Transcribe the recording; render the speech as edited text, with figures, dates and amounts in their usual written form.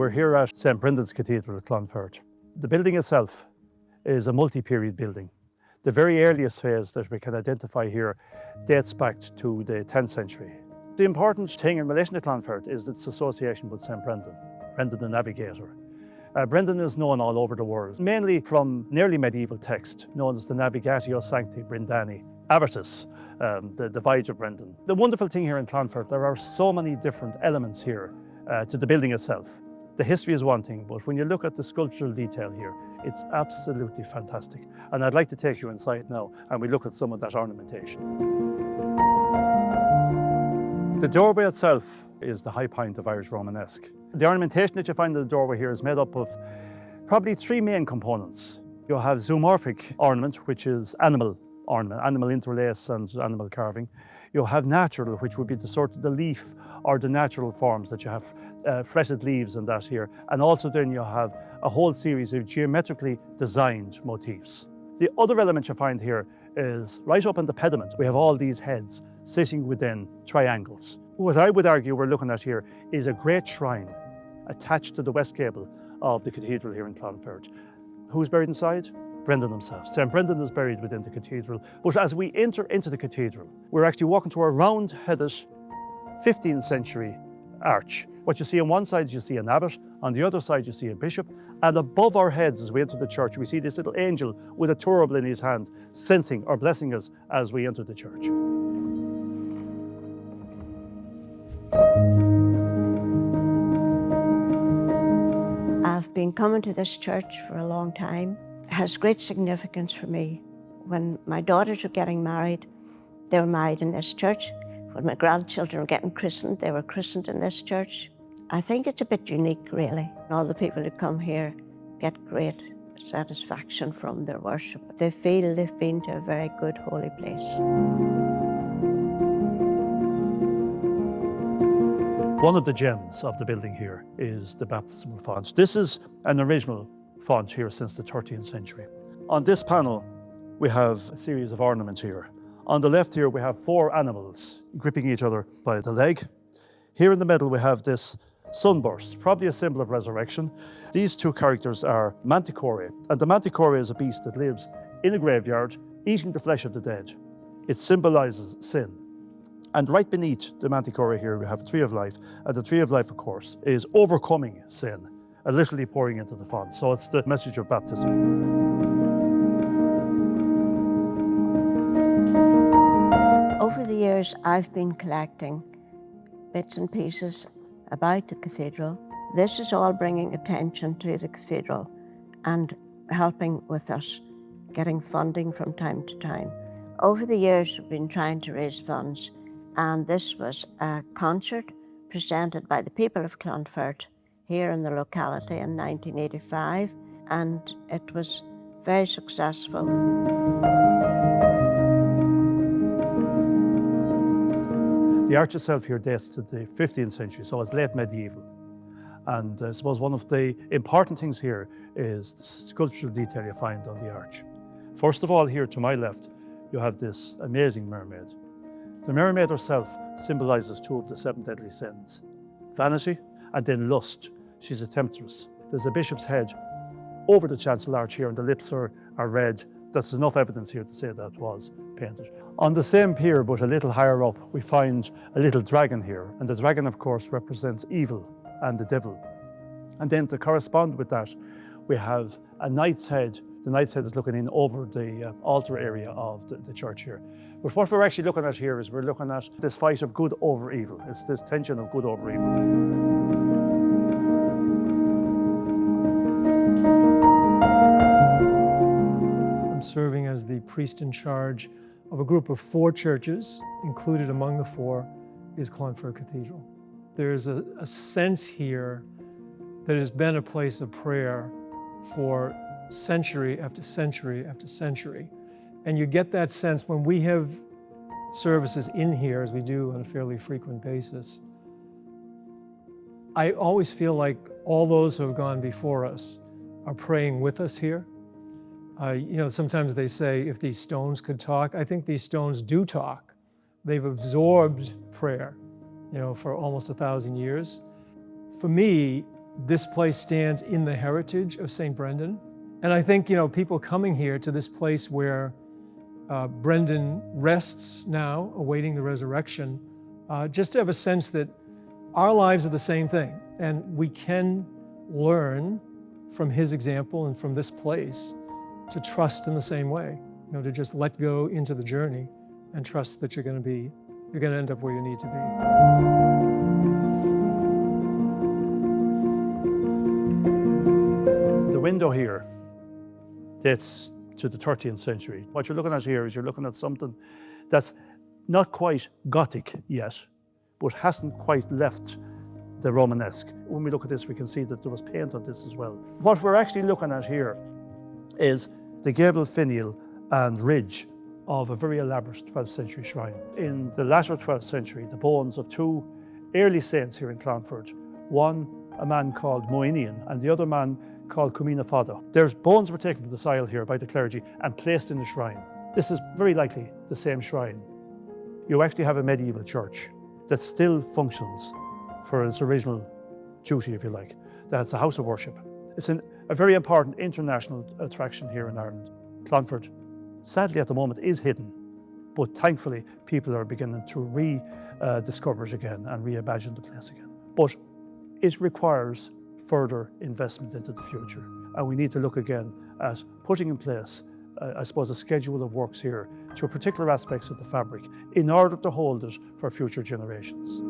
We're here at St Brendan's Cathedral at Clonfert. The building itself is a multi-period building. The very earliest phase that we can identify here dates back to the 10th century. The important thing in relation to Clonfert is its association with St Brendan, Brendan the Navigator. Brendan is known all over the world, mainly from nearly medieval text known as the Navigatio Sancti Brendani Abatis, the Voyage of Brendan. The wonderful thing here in Clonfert, there are so many different elements here to the building itself. The history is one thing, but when you look at the sculptural detail here, it's absolutely fantastic. And I'd like to take you inside now and we look at some of that ornamentation. The doorway itself is the high point of Irish Romanesque. The ornamentation that you find in the doorway here is made up of probably three main components. You have zoomorphic ornament, which is animal ornament, animal interlace and animal carving. You have natural, which would be the sort of the leaf or the natural forms that you have fretted leaves and that here. And also then you have a whole series of geometrically designed motifs. The other element you find here is right up on the pediment. We have all these heads sitting within triangles. What I would argue we're looking at here is a great shrine attached to the west gable of the cathedral here in Clonfert. Who's buried inside? Brendan himself. St Brendan is buried within the cathedral. But as we enter into the cathedral, we're actually walking through a round-headed 15th century arch. What you see on one side, you see an abbot, on the other side you see a bishop, and above our heads as we enter the church, we see this little angel with a thurible in his hand, sensing or blessing us as we enter the church. I've been coming to this church for a long time. It has great significance for me. When my daughters were getting married, they were married in this church. When my grandchildren were getting christened, they were christened in this church. I think it's a bit unique, really. All the people who come here get great satisfaction from their worship. They feel they've been to a very good, holy place. One of the gems of the building here is the baptismal font. This is an original font here since the 13th century. On this panel, we have a series of ornaments here. On the left here, we have four animals gripping each other by the leg. Here in the middle, we have this sunburst, probably a symbol of resurrection. These two characters are manticore, and the manticore is a beast that lives in a graveyard, eating the flesh of the dead. It symbolizes sin. And right beneath the manticore here, we have a tree of life. And the tree of life, of course, is overcoming sin, and literally pouring into the font. So it's the message of baptism. Over the years, I've been collecting bits and pieces about the cathedral. This is all bringing attention to the cathedral and helping with us getting funding from time to time. Over the years, we've been trying to raise funds, and this was a concert presented by the people of Clonfert here in the locality in 1985, and it was very successful. The arch itself here dates to the 15th century, so it's late medieval. And I suppose one of the important things here is the sculptural detail you find on the arch. First of all, here to my left, you have this amazing mermaid. The mermaid herself symbolizes two of the seven deadly sins: vanity and then lust. She's a temptress. There's a bishop's head over the chancel arch here, and the lips are red. That's enough evidence here to say that was painted. On the same pier, but a little higher up, we find a little dragon here. And the dragon, of course, represents evil and the devil. And then to correspond with that, we have a knight's head. The knight's head is looking in over the altar area of the church here. But what we're actually looking at here is we're looking at this fight of good over evil. It's this tension of good over evil. I'm serving as the priest in charge of a group of 4 churches. Included among the 4 is Clonfert Cathedral. There's a sense here that has been a place of prayer for century after century after century. And you get that sense when we have services in here, as we do on a fairly frequent basis. I always feel like all those who have gone before us are praying with us here. Sometimes they say, if these stones could talk, I think these stones do talk. They've absorbed prayer, for almost 1,000 years. For me, this place stands in the heritage of St. Brendan. And I think, people coming here to this place where Brendan rests now, awaiting the resurrection, just to have a sense that our lives are the same thing. And we can learn from his example and from this place to trust in the same way, to just let go into the journey and trust that you're going to end up where you need to be. The window here dates to the 13th century. What you're looking at here is you're looking at something that's not quite Gothic yet, but hasn't quite left the Romanesque. When we look at this, we can see that there was paint on this as well. What we're actually looking at here is the gable finial and ridge of a very elaborate 12th century shrine. In the latter 12th century, the bones of two early saints here in Clonfert, one a man called Moinian and the other man called Cumina Fada. Their bones were taken to the soil here by the clergy and placed in the shrine. This is very likely the same shrine. You actually have a medieval church that still functions for its original duty, if you like. That's a house of worship. It's a very important international attraction here in Ireland. Clonfert, sadly at the moment, is hidden, but thankfully people are beginning to rediscover it again and reimagine the place again. But it requires further investment into the future, and we need to look again at putting in place, I suppose, a schedule of works here to particular aspects of the fabric in order to hold it for future generations.